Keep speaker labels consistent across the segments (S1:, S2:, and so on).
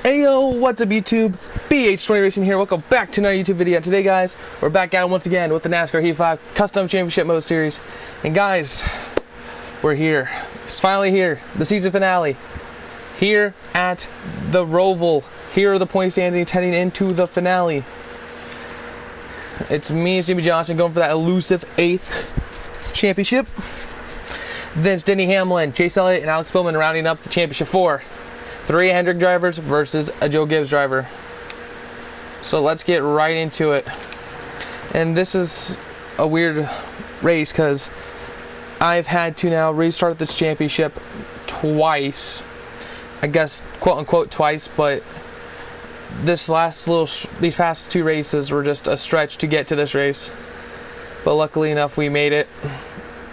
S1: Hey yo, what's up YouTube? BH20 Racing here. Welcome back to another YouTube video. Today guys, we're back at it once again with the NASCAR Heat 5 Custom Championship Mode Series. And guys, we're here. It's finally here. The season finale. Here at the Roval. Here are the point standings heading into the finale. It's me and Jimmy Johnson going for that elusive 8th championship. Then it's Denny Hamlin, Chase Elliott, and Alex Bowman rounding up the championship 4. 3 Hendrick drivers versus a Joe Gibbs driver. So let's get right into it. And this is a weird race because I've had to now restart this championship twice. I guess quote unquote twice, but these past 2 races were just a stretch to get to this race. But luckily enough, we made it.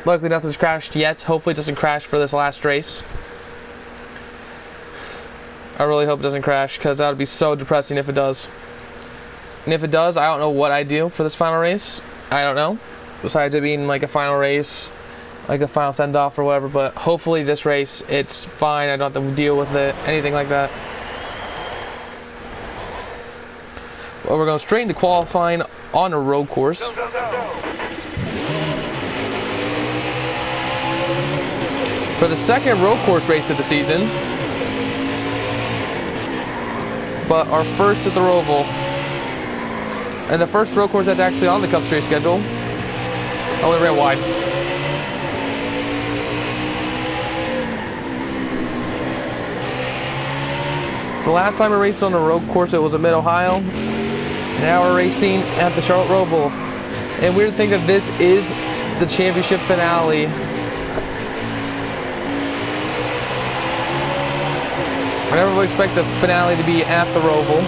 S1: Luckily nothing's crashed yet. Hopefully it doesn't crash for this last race. I really hope it doesn't crash because that would be so depressing if it does. And if it does, I don't know what I do for this final race. I don't know. Besides it being like a final race, like a final send-off or whatever. But hopefully this race, it's fine. I don't have to deal with it, anything like that. Well, we're going straight into qualifying on a road course. For the second road course race of the season. But our first at the Roval. And the first road course that's actually on the Cup Series schedule. Oh, we ran wide. The last time we raced on a road course, it was at Mid-Ohio. Now we're racing at the Charlotte Roval. And weird to think that this is the championship finale. I never would expect the finale to be at the Roval.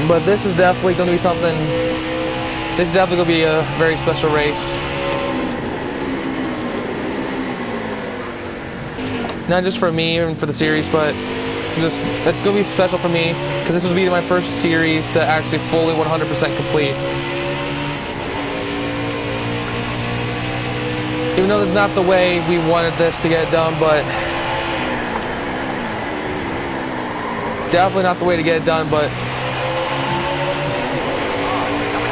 S1: But this is definitely going to be something. This is definitely going to be a very special race. Not just for me and for the series, but just it's going to be special for me because this will be my first series to actually fully 100% complete. Even though this is not the way we wanted this to get done, but definitely not the way to get it done, but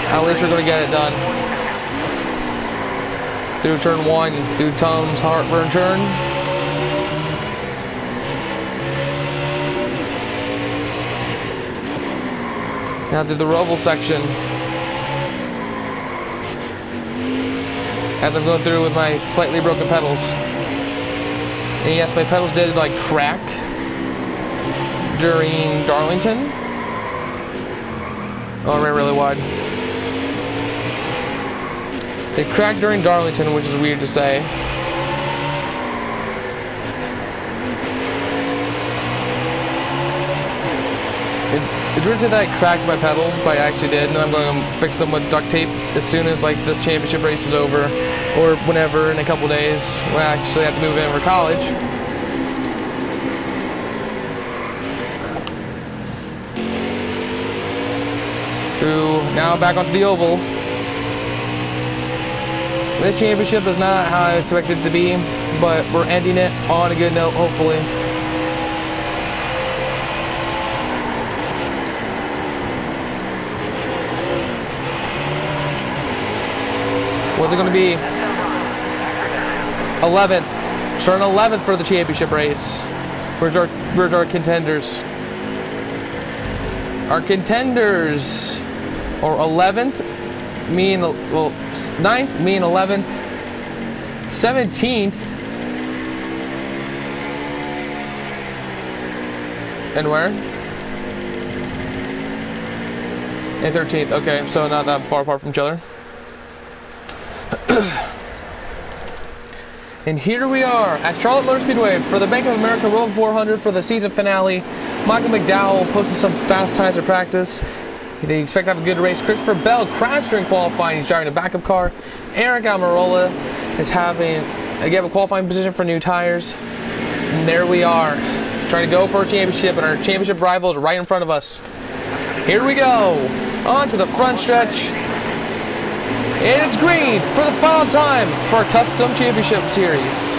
S1: at least we're going to get it done. Through turn 1, through Tom's heartburn turn. Now through the Roval section. As I'm going through with my slightly broken pedals. And yes, my pedals did like crack during Darlington. Oh, I ran really wide. It cracked during Darlington, which is weird to say. It's weird to say that I cracked my pedals, but I actually did, and I'm going to fix them with duct tape as soon as like this championship race is over, or whenever in a couple days when I actually have to move in for college. Now back onto the oval. This championship is not how I expected it to be, but we're ending it on a good note, hopefully. What's it going to be? 11th. Starting 11th for the championship race. Where's our contenders? Our contenders. Or 11th, me and, well, 9th, me and 11th, 17th, and where? And 13th, okay, so not that far apart from each other. And here we are at Charlotte Motor Speedway for the Bank of America Roval 400 for the season finale. Michael McDowell posted some fast times at practice. They expect to have a good race. Christopher Bell crashed during qualifying. He's driving a backup car. Eric Almirola is having a qualifying position for new tires. And there we are, trying to go for a championship, and our championship rival is right in front of us. Here we go, on to the front stretch. And it's green for the final time for our Custom Championship Series.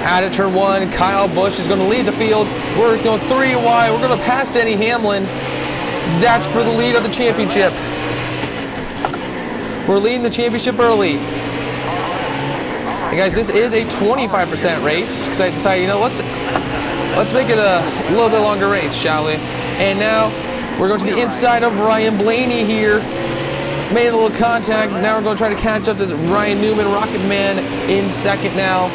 S1: Out of turn one, Kyle Busch is going to lead the field. We're going 3 wide. We're going to pass Denny Hamlin. That's for the lead of the championship. We're leading the championship early. And guys, this is a 25% race because I decided, you know, let's make it a little bit longer race, shall we? And now we're going to the inside of Ryan Blaney here. Made a little contact. Now we're going to try to catch up to Ryan Newman, Rocket Man, in second now.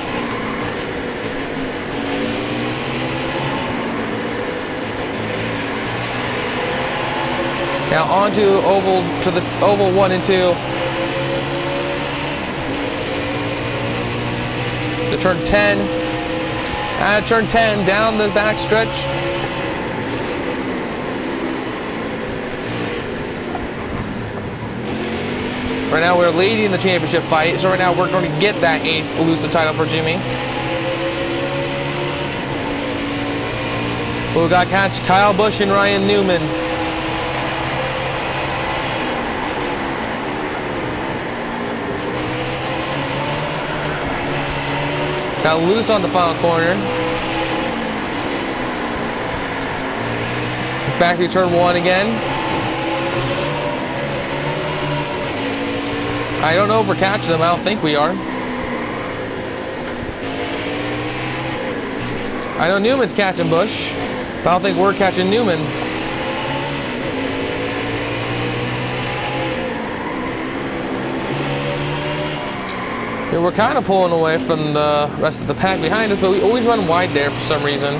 S1: Now on to the oval 1 and 2. To turn 10. Turn 10 down the back stretch. Right now we're leading the championship fight, so right now we're going to get that 8th elusive title for Jimmy. We got catch Kyle Busch and Ryan Newman. Got loose on the final corner. Back to turn 1 again. I don't know if we're catching them. I don't think we are. I know Newman's catching Busch, but I don't think we're catching Newman. Yeah, we're kind of pulling away from the rest of the pack behind us, but we always run wide there for some reason.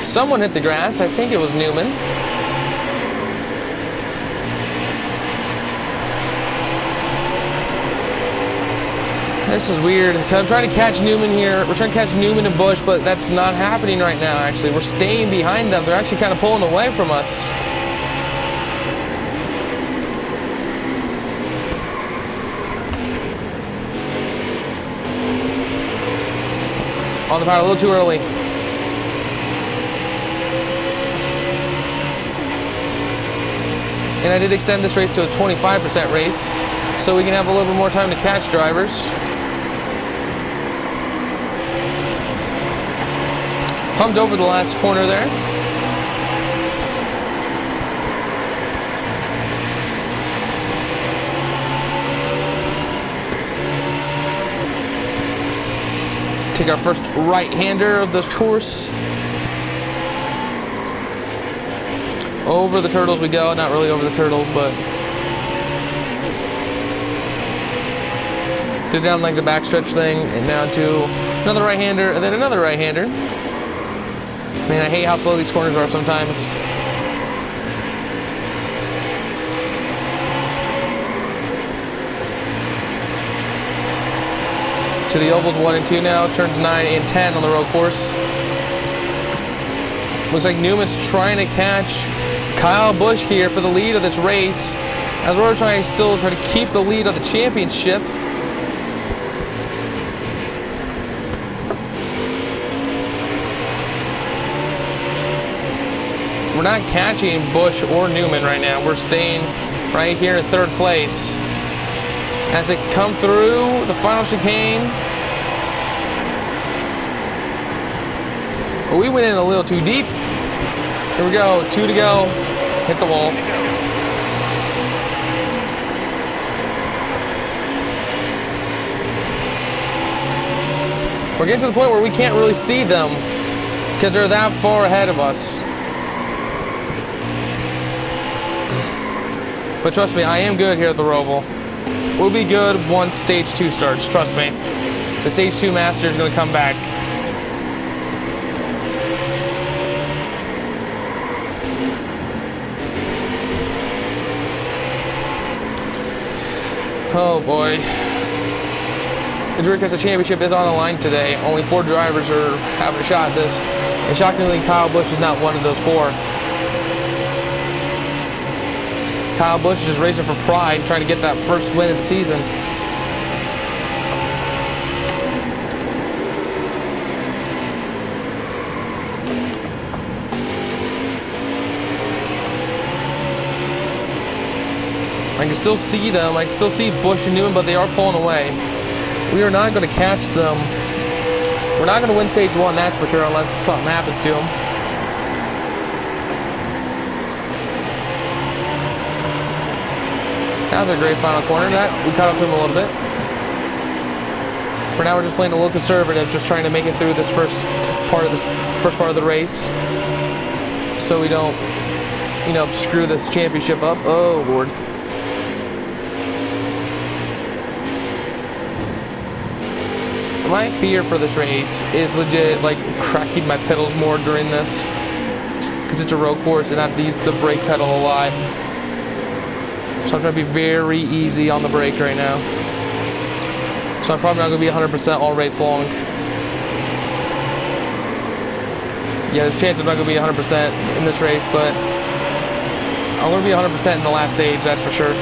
S1: Someone hit the grass. I think it was Newman. This is weird. I'm trying to catch Newman here. We're trying to catch Newman and Busch, but that's not happening right now, actually. We're staying behind them. They're actually kind of pulling away from us. On the power a little too early. And I did extend this race to a 25% race, so we can have a little bit more time to catch drivers. Pumped over the last corner there. Take our first right-hander of the course. Over the turtles we go. Not really over the turtles, but did down like the backstretch thing, and now to another right-hander, and then another right-hander. Man, I hate how slow these corners are sometimes. To the ovals 1 and 2 now, turns 9 and 10 on the road course. Looks like Newman's trying to catch Kyle Busch here for the lead of this race, as we're trying to keep the lead of the championship. We're not catching Busch or Newman right now. We're staying right here in 3rd place. As it come through the final chicane. But we went in a little too deep. Here we go, 2 to go. Hit the wall. We're getting to the point where we can't really see them because they're that far ahead of us. But trust me, I am good here at the Roval. We'll be good once Stage 2 starts, trust me. The Stage 2 Master is going to come back. Oh boy. The Dreamcast Championship is on the line today. Only 4 drivers are having a shot at this. And shockingly, Kyle Busch is not one of those 4. Kyle Busch is just racing for pride, trying to get that first win of the season. I can still see them. I can still see Busch and Newman, but they are pulling away. We are not going to catch them We're not going to win stage 1, that's for sure, unless something happens to him. That was a great final corner. That we caught up to him a little bit. For now, we're just playing a little conservative, just trying to make it through this first part of the race, so we don't, screw this championship up. Oh Lord. My fear for this race is legit, like, cracking my pedals more during this, because it's a road course and I have to use the brake pedal a lot. So I'm trying to be very easy on the brake right now. So I'm probably not going to be 100% all race long. Yeah, there's a chance I'm not going to be 100% in this race, but I'm going to be 100% in the last stage, that's for sure.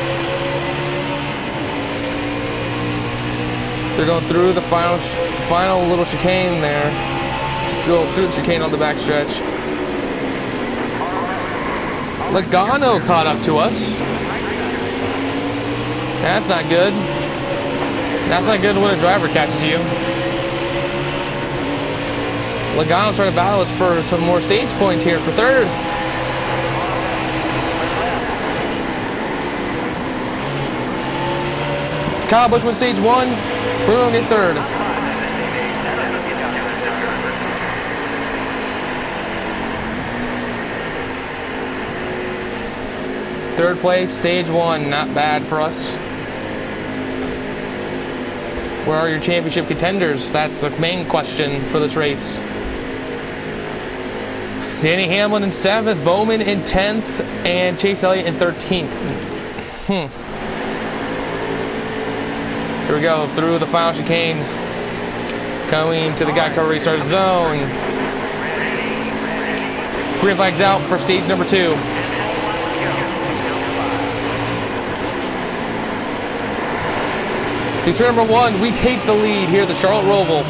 S1: They're going through the final little chicane there. Still through the chicane on the backstretch. Logano caught up to us. That's not good. That's not good when a driver catches you. Logano's trying to battle us for some more stage points here for third. Kyle Busch wins stage 1. Bruno get third. Third place, stage 1, not bad for us. Where are your championship contenders? That's the main question for this race. Danny Hamlin in 7th, Bowman in 10th, and Chase Elliott in 13th. Here we go, through the final chicane. Coming to the Geico restart zone. Green flag's out for stage number 2. To turn number 1, we take the lead here at the Charlotte Roval.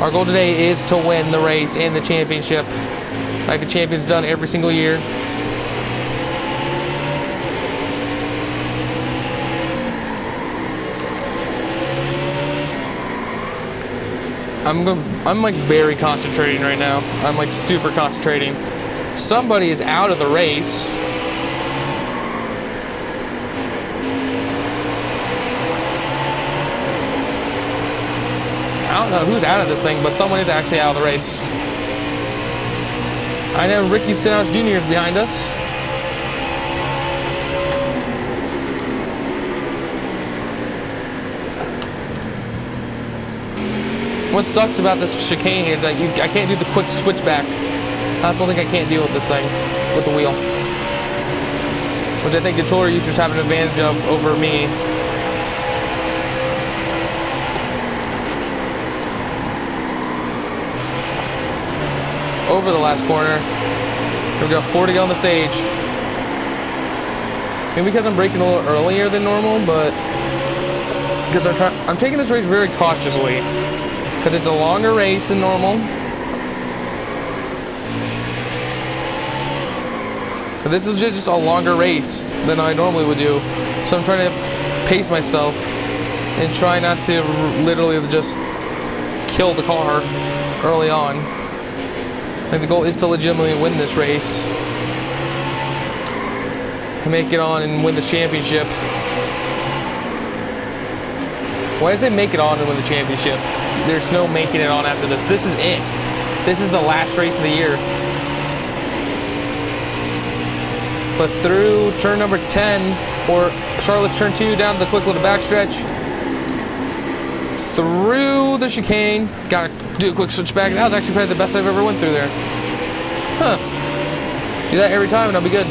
S1: Our goal today is to win the race and the championship, like the champion's done every single year. I'm like very concentrating right now. I'm like super concentrating. Somebody is out of the race. I don't know who's out of this thing, but someone is actually out of the race. I know Ricky Stenhouse Jr. is behind us. What sucks about this chicane here is that I can't do the quick switchback. That's the only thing I can't do with this thing, with the wheel. Which I think controller users have an advantage of over me. Over the last corner. Here we go, 4 to go on the stage. Maybe because I'm braking a little earlier than normal, but because I'm taking this race very cautiously. Because it's a longer race than normal. But this is just a longer race than I normally would do. So I'm trying to pace myself and try not to literally just kill the car early on. Like the goal is to legitimately win this race. And make it on and win this championship. Why does it make it on and win the championship? There's no making it on after this. This is it. This is the last race of the year. But through turn number 10, or Charlotte's turn 2, down to the quick little backstretch. Through the chicane. Gotta do a quick switch back. That was actually probably the best I've ever went through there. Huh. Do that every time and I'll be good.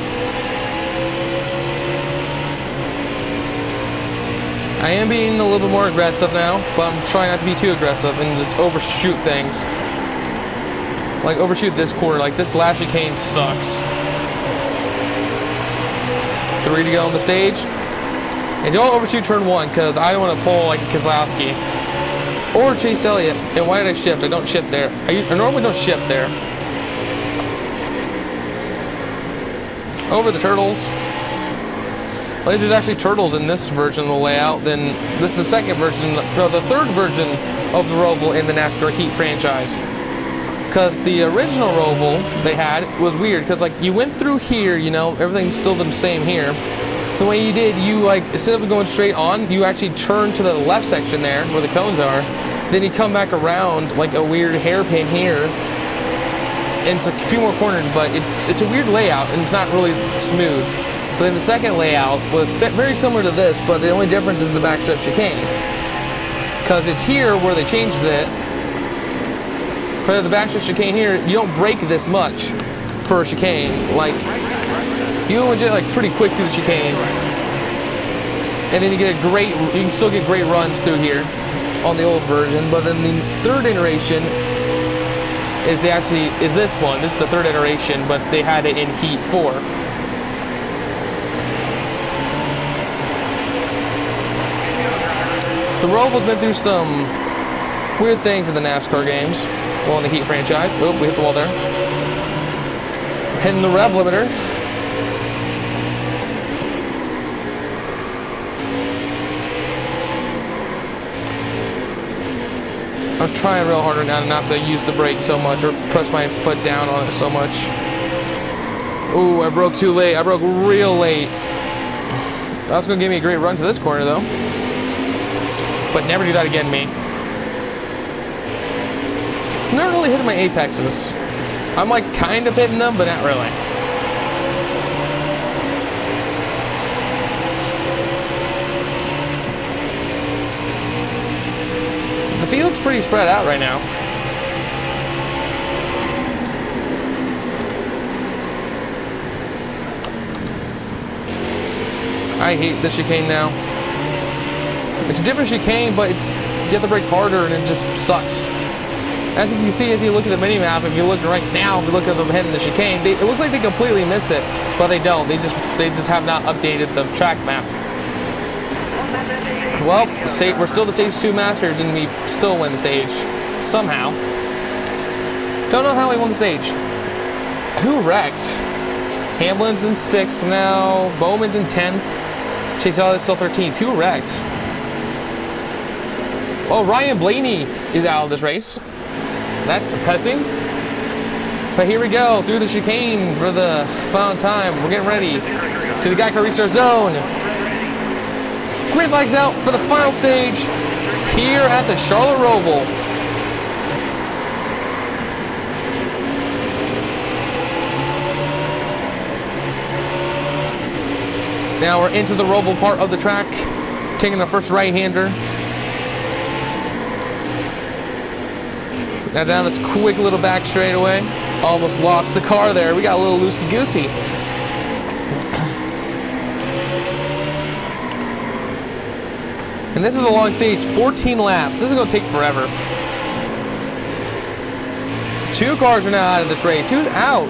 S1: I am being a little bit more aggressive now, but I'm trying not to be too aggressive and just overshoot things. Like overshoot this corner. Like this last chicane sucks. 3 to go on the stage. And don't overshoot turn 1 because I don't want to pull like Keselowski or Chase Elliott. And why did I shift? I don't shift there. I normally don't shift there. Over the turtles. Well, there's actually turtles in this version of the layout. Then this is the second version, no, the third version of the Roval in the NASCAR Heat franchise. Because the original Roval they had was weird. Because like you went through here, you know, everything's still the same here. The way you did, you like instead of going straight on, you actually turn to the left section there where the cones are. Then you come back around like a weird hairpin here. And it's a few more corners, but it's a weird layout and it's not really smooth. But then the second layout was very similar to this, but the only difference is the backstretch chicane. Because it's here where they changed it. For the backstretch chicane here, you don't brake this much for a chicane. Like, you legit like pretty quick through the chicane. And then you get you can still get great runs through here on the old version. But then the third iteration is this one. This is the third iteration, but they had it in Heat 4. The Roval's been through some weird things in the NASCAR games. Well, in the Heat franchise. Oh, we hit the wall there. Hitting the rev limiter. I'm trying real harder now not to use the brake so much or press my foot down on it so much. Ooh, I broke too late. I broke real late. That's going to give me a great run to this corner, though. But never do that again, mate. I'm not really hitting my apexes. I'm like kind of hitting them, but not really. The field's pretty spread out right now. I hate the chicane now. It's a different chicane, but you have to brake harder and it just sucks. As you can see, as you look at the mini-map, if you look right now, if you look at them heading the chicane, it looks like they completely miss it, but they don't. They just have not updated the track map. Well, we're still the Stage 2 Masters, and we still win the stage. Somehow. Don't know how we won the stage. Who wrecked? Hamlin's in 6th now. Bowman's in 10th. Chase Elliott's still 13th. Who wrecked? Oh, Ryan Blaney is out of this race. That's depressing. But here we go, through the chicane for the final time. We're getting ready to the Geico Restart Zone. Green flags out for the final stage here at the Charlotte Roval. Now we're into the Roval part of the track, taking the first right-hander. Now down this quick little back straightaway. Almost lost the car there. We got a little loosey-goosey. And this is a long stage, 14 laps. This is going to take forever. 2 cars are now out of this race. Who's out?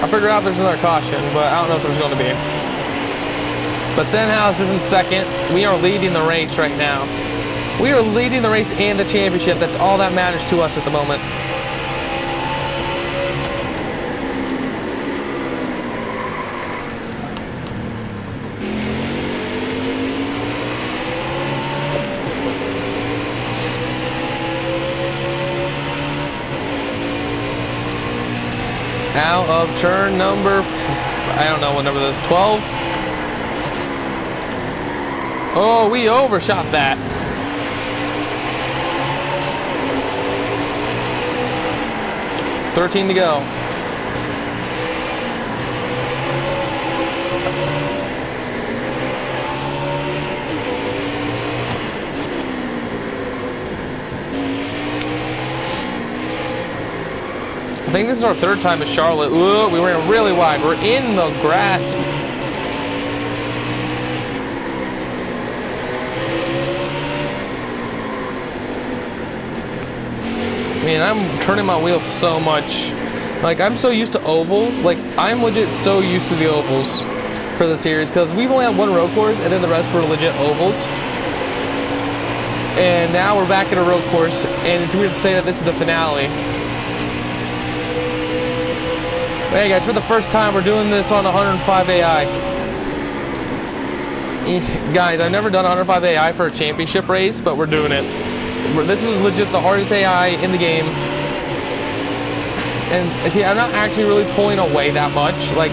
S1: I figured out there's another caution, but I don't know if there's going to be. But Stenhouse is in 2nd. We are leading the race right now. We are leading the race and the championship. That's all that matters to us at the moment. Out of turn number, I don't know what number this is, 12. Oh, we overshot that. $13 to go. I think this is our 3rd time at Charlotte. Ooh, we ran really wide. We're in the grass. Man, I'm turning my wheels so much. Like, I'm so used to ovals. Like, I'm legit so used to the ovals for the series because we've only had 1 road course and then the rest were legit ovals. And now we're back at a road course, and it's weird to say that this is the finale. Hey guys, for the first time we're doing this on 105 AI. Guys, I've never done 105 AI for a championship race, but we're doing it. This is legit the hardest AI in the game. And see, I'm not actually really pulling away that much. Like,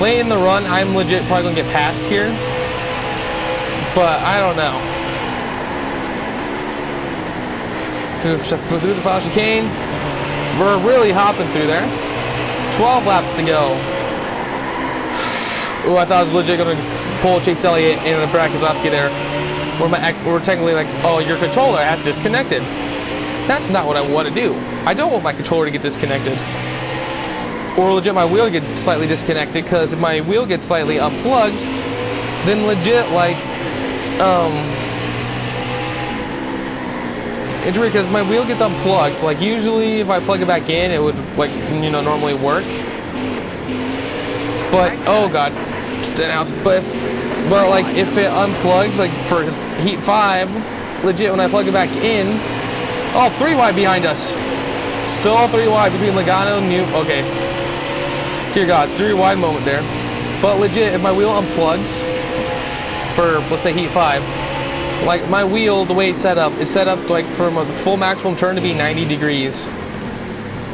S1: late in the run, I'm legit probably going to get past here. But I don't know. Through the final chicane. We're really hopping through there. 12 laps to go. Ooh, I thought I was legit going to pull Chase Elliott and Brad Keselowski there. We're technically like, oh, your controller has disconnected. That's not what I want to do. I don't want my controller to get disconnected. Or legit my wheel to get slightly disconnected, because if my wheel gets slightly unplugged, then legit like, it's weird because my wheel gets unplugged. Like usually if I plug it back in, it would like, you know, normally work. But, oh god, but like if it unplugs, like for Heat 5, legit when I plug it back in, oh, 3 wide behind us. Still 3 wide between Logano and New. Okay. Dear God, 3 wide moment there. But legit, if my wheel unplugs for, let's say, Heat 5, like my wheel, the way it's set up like from the full maximum turn to be 90 degrees.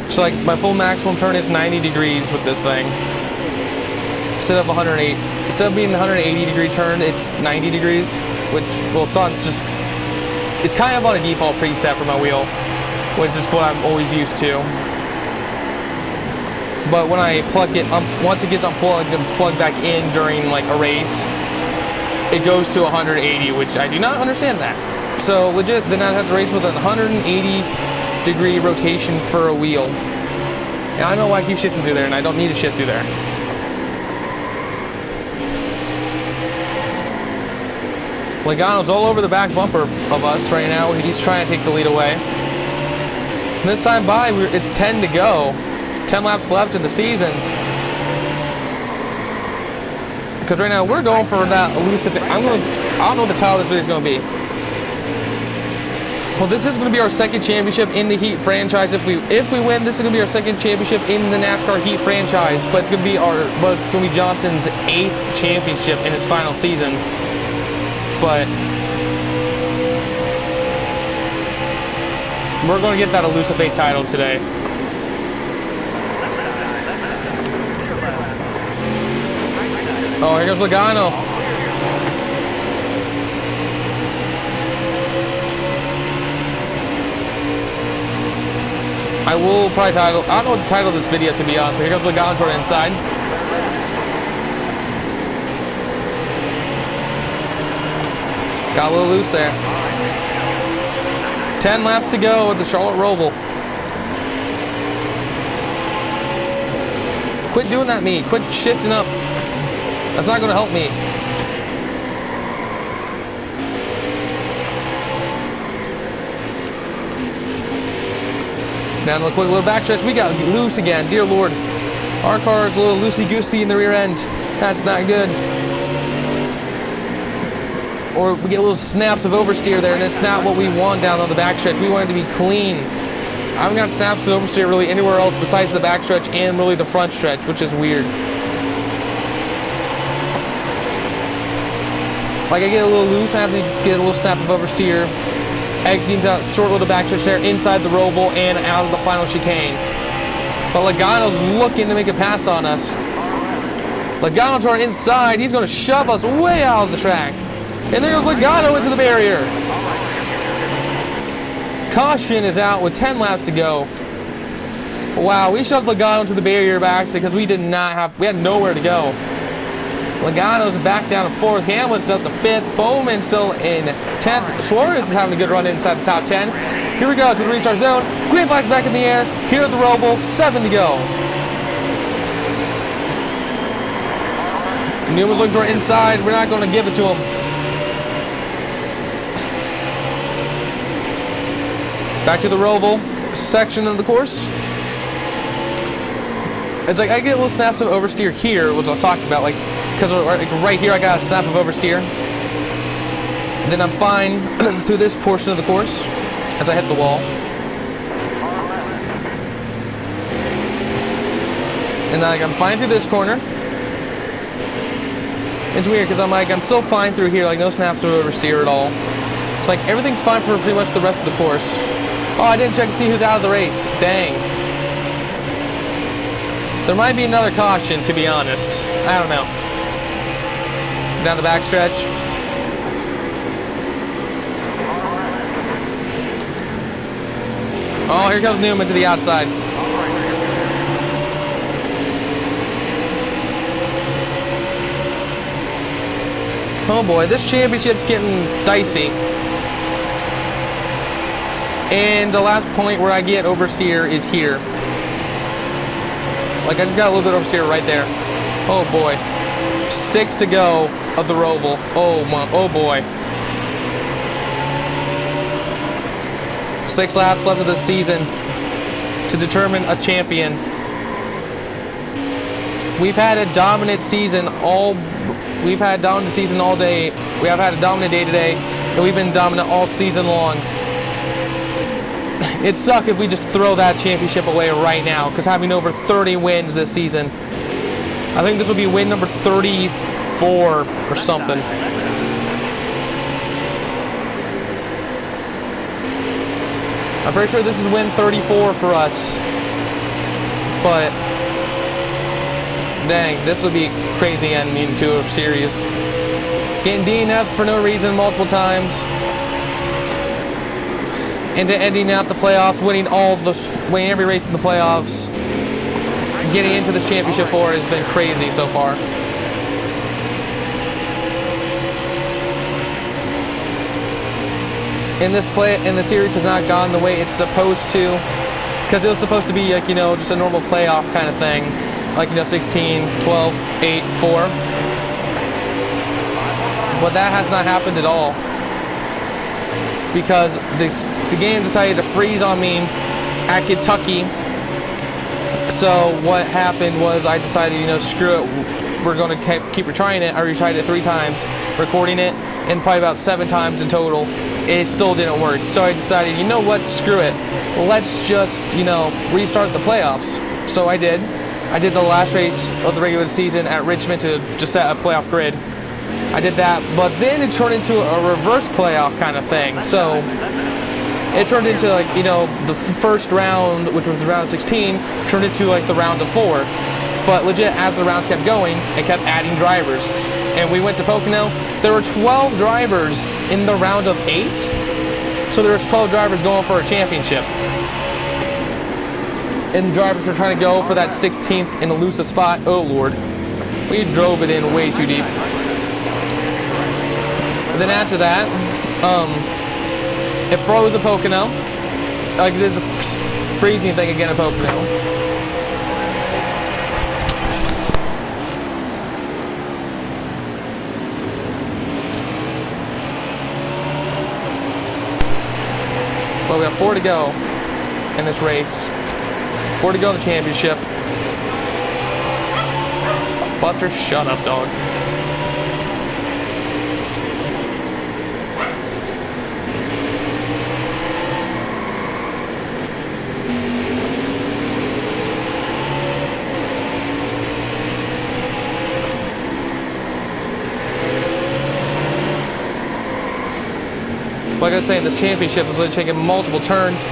S1: So like my full maximum turn is 90 degrees with this thing. Instead of 108. Instead of being 180 degree turn, it's 90 degrees. Which, well, it's kind of on a default preset for my wheel, which is what I'm always used to. But when I plug it, once it gets unplugged and plugged back in during like a race, it goes to 180, which I do not understand that. So legit, then I'd have to race with a 180 degree rotation for a wheel. And I know why I keep shifting through there, and I don't need to shift through there. Logano's all over the back bumper of us right now. He's trying to take the lead away. And this time by, it's 10 to go. 10 laps left in the season. Because right now we're going for that elusive. I don't know what the title of this video is going to be. Well, this is going to be our second championship in the Heat franchise. If we win, this is going to be our second championship in the NASCAR Heat franchise. But it's going to be Johnson's 8th championship in his final season. But we're going to get that elusive 8 title today. Oh, here goes Logano. I will probably title, I don't know what to title this video to be honest, but here goes Logano toward the inside. Got a little loose there. 10 laps to go with the Charlotte Roval. Quit doing that, me. Quit shifting up. That's not going to help me. Now look, quick little backstretch. We got loose again. Dear Lord. Our car is a little loosey-goosey in the rear end. That's not good. Or we get little snaps of oversteer there, and it's not what we want down on the backstretch. We want it to be clean. I haven't got snaps of oversteer really anywhere else besides the backstretch and really the front stretch, which is weird. Like I get a little loose, I have to get a little snap of oversteer. Exiting out short little backstretch there inside the Roval and out of the final chicane. But Logano's looking to make a pass on us. Logano to our inside, he's going to shove us way out of the track. And there goes Logano into the barrier. Caution is out with 10 laps to go. Wow, we shoved Logano into the barrier back because we had nowhere to go. Logano's back down to 4th. Hamlin's still up to 5th. Bowman still in 10th. Suarez is having a good run inside the top 10. Here we go to the restart zone. Green flag's back in the air. Here at the Roval. 7 to go. Newman's looking to our inside. We're not going to give it to him. Back to the Roval section of the course. It's like I get little snaps of oversteer here, which I was talking about, like because right here I got a snap of oversteer. And then I'm fine through this portion of the course as I hit the wall. And then I'm fine through this corner. It's weird because I'm so fine through here, like no snaps or oversteer at all. It's like everything's fine for pretty much the rest of the course. Oh, I didn't check to see who's out of the race. Dang. There might be another caution, to be honest. I don't know. Down the backstretch. Oh, here comes Newman to the outside. Oh boy, this championship's getting dicey. And the last point where I get oversteer is here. Like, I just got a little bit oversteer right there. Oh boy. 6 to go of the Roval. Oh my, oh boy. 6 laps left of the season to determine a champion. We've had a dominant season all day. We have had a dominant day today, and we've been dominant all season long. It'd suck if we just throw that championship away right now, because having over 30 wins this season, I think this will be win number 34 or something. I'm pretty sure this is win 34 for us. But dang, this would be crazy ending to a series. Getting DNF for no reason multiple times. Into ending out the playoffs, winning every race in the playoffs. Getting into this championship 4 has been crazy so far. The series has not gone the way it's supposed to, because it was supposed to be like, you know, just a normal playoff kind of thing, like, you know, 16, 12, 8, 4. But that has not happened at all, because the game decided to freeze on me at Kentucky. So what happened was I decided, you know, screw it, we're going to keep retrying it. I retried it 3 times, recording it, and probably about 7 times in total. It still didn't work. So I decided, you know what, screw it. Let's just, you know, restart the playoffs. So I did. I did the last race of the regular season at Richmond to just set a playoff grid. I did that, but then it turned into a reverse playoff kind of thing. So it turned into, like, you know, the first round, which was the round of 16, turned into like the round of 4. But legit, as the rounds kept going, it kept adding drivers. And we went to Pocono. There were 12 drivers in the round of 8. So there was 12 drivers going for a championship. And drivers were trying to go for that 16th and elusive spot. Oh lord. We drove it in way too deep. And then after that, it froze at Pocono. Like, it did the freezing thing again at Pocono. Well, we have 4 to go in this race. 4 to go in the championship. Buster, shut up, dog. Like I was saying, this championship was literally taking multiple turns.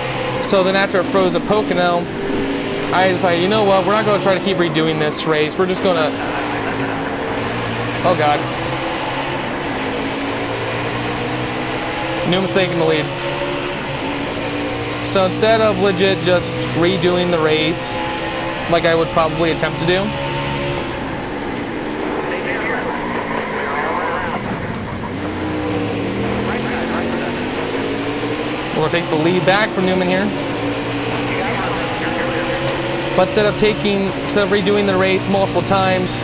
S1: So then after it froze at Pocono, I decided, you know what, we're not going to try to keep redoing this race. We're just going to... Oh, God. New mistake in the lead. So instead of legit just redoing the race, like I would probably attempt to do, we'll take the lead back from Newman here. But instead of redoing the race multiple times,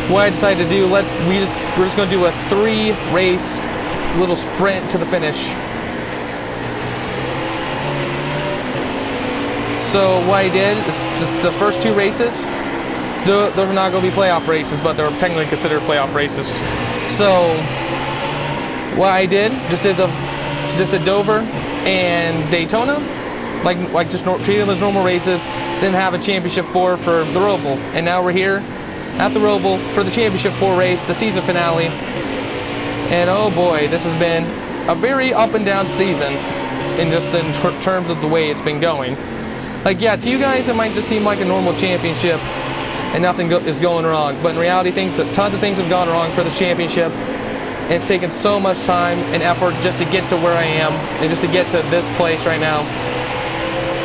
S1: what I decided to do, we're just going to do a 3-race little sprint to the finish. So what I did is just the first 2 races, those are not going to be playoff races, but they're technically considered playoff races. So what I did, just did Dover and Daytona, like just treat them as normal races. Didn't have a championship 4 for the Roval, and now we're here at the Roval for the Championship 4 race, the season finale. And oh boy, this has been a very up and down season in just in terms of the way it's been going. Like, yeah, to you guys it might just seem like a normal championship and nothing is going wrong, but in reality tons of things have gone wrong for this championship, and it's taken so much time and effort just to get to where I am and just to get to this place right now.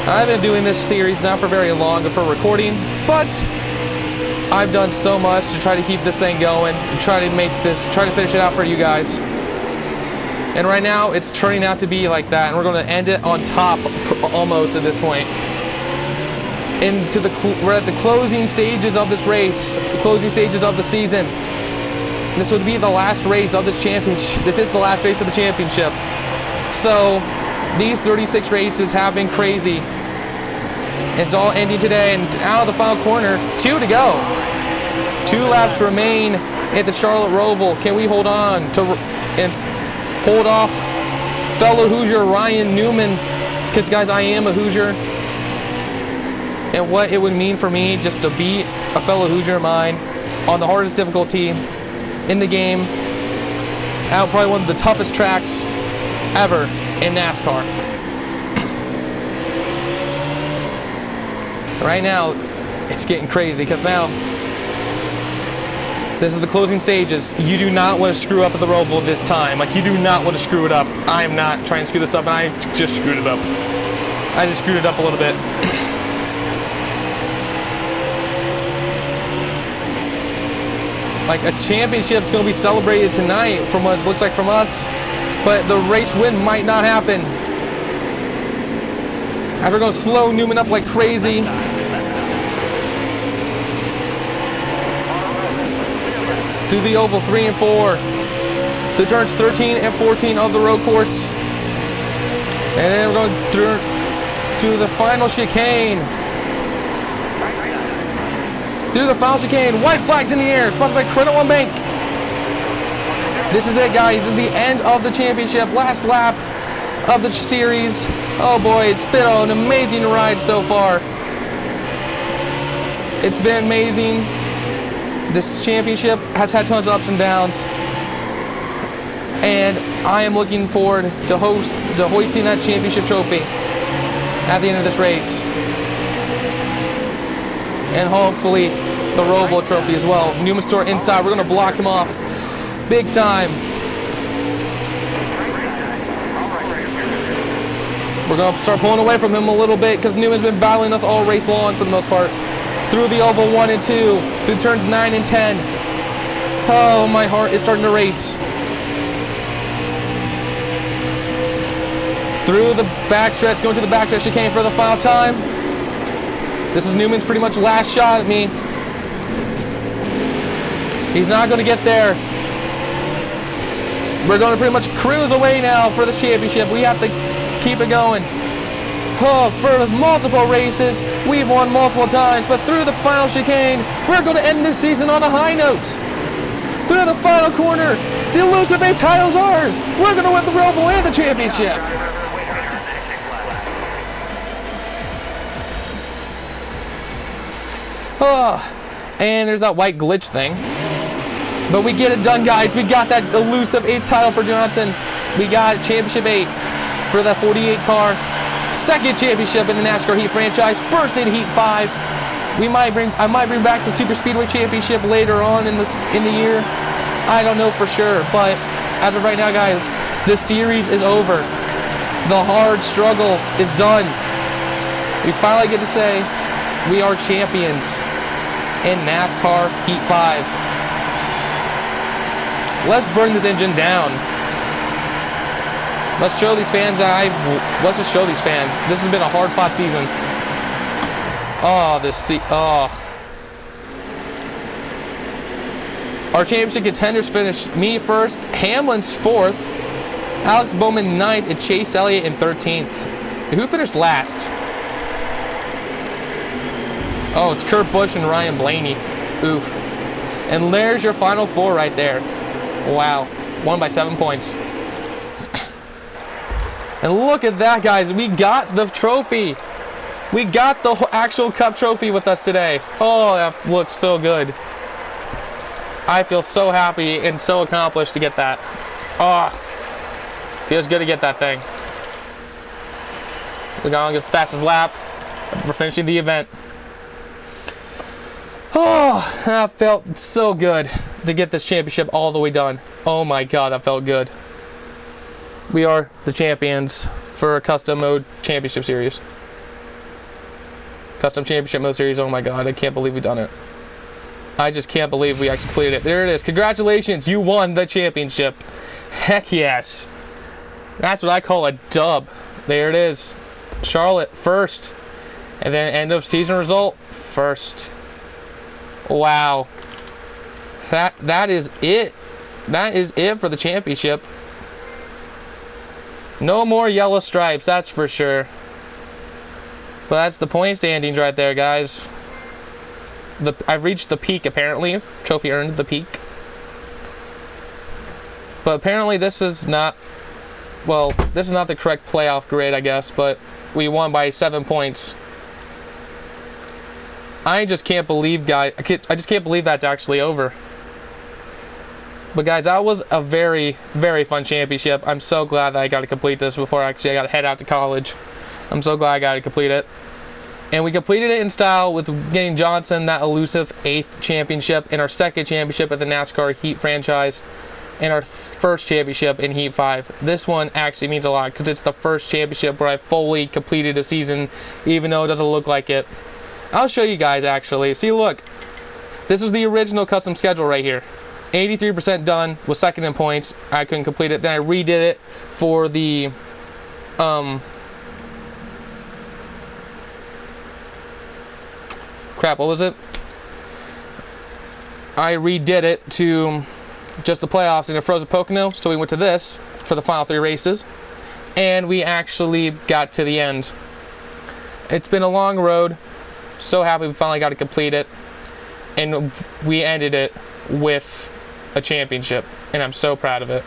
S1: I've been doing this series not for very long for recording, but I've done so much to try to keep this thing going and try to finish it out for you guys. And right now it's turning out to be like that, and we're going to end it on top almost at this point. We're at the closing stages of this race, the closing stages of the season. This would be the last race of this championship. This is the last race of the championship. So these 36 races have been crazy. It's all ending today, and out of the final corner, 2 to go. 2 laps remain at the Charlotte Roval. Can we hold on to and hold off fellow Hoosier Ryan Newman? Because guys, I am a Hoosier, and what it would mean for me just to beat a fellow Hoosier of mine on the hardest difficulty in the game, out probably one of the toughest tracks ever in NASCAR. Right now, it's getting crazy because now this is the closing stages. You do not want to screw up at the Roval this time. Like, you do not want to screw it up. I am not trying to screw this up, and I just screwed it up. I just screwed it up a little bit. Like, a championship's going to be celebrated tonight from what it looks like from us, but the race win might not happen. After going to slow Newman up like crazy. Through the oval 3 and 4. Through turns 13 and 14 of the road course. And then we're going through to the final chicane. Through the final chicane. White flags in the air. Sponsored by Credit One Bank. This is it, guys. This is the end of the championship. Last lap of the series. Oh boy, it's been an amazing ride so far. It's been amazing. This championship has had tons of ups and downs, and I am looking forward to hoisting that championship trophy at the end of this race, and hopefully the Roval trophy as well. Newman Store inside. We're going to block him off big time. We're going to start pulling away from him a little bit because Newman's been battling us all race long for the most part. Through the oval 1 and 2, through turns 9 and 10. Oh, my heart is starting to race. Through the backstretch, going to the backstretch chicane for the final time. This is Newman's pretty much last shot at me. He's not going to get there. We're going to pretty much cruise away now for the championship. We have to keep it going. Oh, for multiple races, we've won multiple times, but through the final chicane, we're going to end this season on a high note. Through the final corner, the elusive 8 title's ours. We're going to win the Roval and the championship. Oh, and there's that white glitch thing. But we get it done, guys. We got that elusive 8th title for Johnson. We got championship 8 for that 48 car. Second championship in the NASCAR Heat franchise. First in Heat 5. I might bring back the Super Speedway Championship later on in the year. I don't know for sure, but as of right now, guys, this series is over. The hard struggle is done. We finally get to say we are champions in NASCAR Heat 5. Let's burn this engine down. Let's show these fans. Let's just show these fans. This has been a hard-fought season. Our championship contenders finished: me first, Hamlin's 4th, Alex Bowman 9th, and Chase Elliott in 13th. Who finished last? Oh, it's Kurt Busch and Ryan Blaney. Oof. And there's your final 4 right there. Wow. Won by 7 points. And look at that, guys. We got the trophy. We got the actual cup trophy with us today. Oh, that looks so good. I feel so happy and so accomplished to get that. Oh, feels good to get that thing. The longest, fastest lap. We're finishing the event. Oh, that felt so good to get this championship all the way done. Oh my god, that felt good. We are the champions for a custom mode championship series. Custom championship mode series, oh my god, I can't believe we've done it. I just can't believe we actually completed it. There it is. Congratulations, you won the championship. Heck yes. That's what I call a dub. There it is. Charlotte first. And then end of season result first. Wow. That is it. That is it for the championship. No more yellow stripes, that's for sure. But that's the point standings right there, guys. I've reached the peak, apparently. Trophy earned, the peak. But apparently this is not... Well, this is not the correct playoff grade, I guess. But we won by 7 points. I just can't believe, guys. I just can't believe that's actually over. But guys, that was a very, very fun championship. I'm so glad that I got to complete this before I got to head out to college. I'm so glad I got to complete it. And we completed it in style with getting Johnson that elusive 8th championship and our 2nd championship at the NASCAR Heat franchise and our 1st championship in Heat 5. This one actually means a lot because it's the 1st championship where I fully completed a season, even though it doesn't look like it. I'll show you guys actually. See, look. This was the original custom schedule right here. 83% done, was 2nd in points. I couldn't complete it. Then I redid it for the crap, what was it? I redid it to just the playoffs and it froze at Pocono, so we went to this for the final 3 races. And we actually got to the end. It's been a long road. So happy we finally got to complete it. And we ended it with a championship, and I'm so proud of it.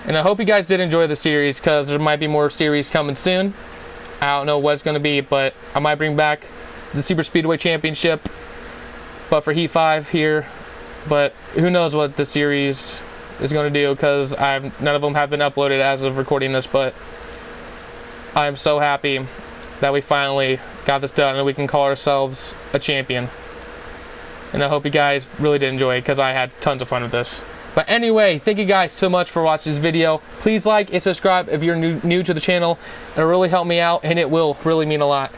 S1: And I hope you guys did enjoy the series, because there might be more series coming soon. I don't know what it's going to be, but I might bring back the Super Speedway Championship, but for Heat 5 here. But who knows what the series is going to do, because none of them have been uploaded as of recording this. But I'm so happy that we finally got this done and we can call ourselves a champion. And I hope you guys really did enjoy it, because I had tons of fun with this. But anyway, thank you guys so much for watching this video. Please like and subscribe if you're new to the channel. It'll really help me out, and it will really mean a lot.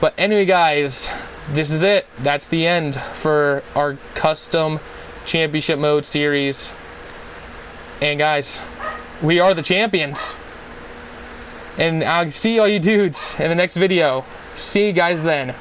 S1: But anyway, guys, this is it. That's the end for our custom championship mode series. And guys, we are the champions. And I'll see all you dudes in the next video. See you guys then.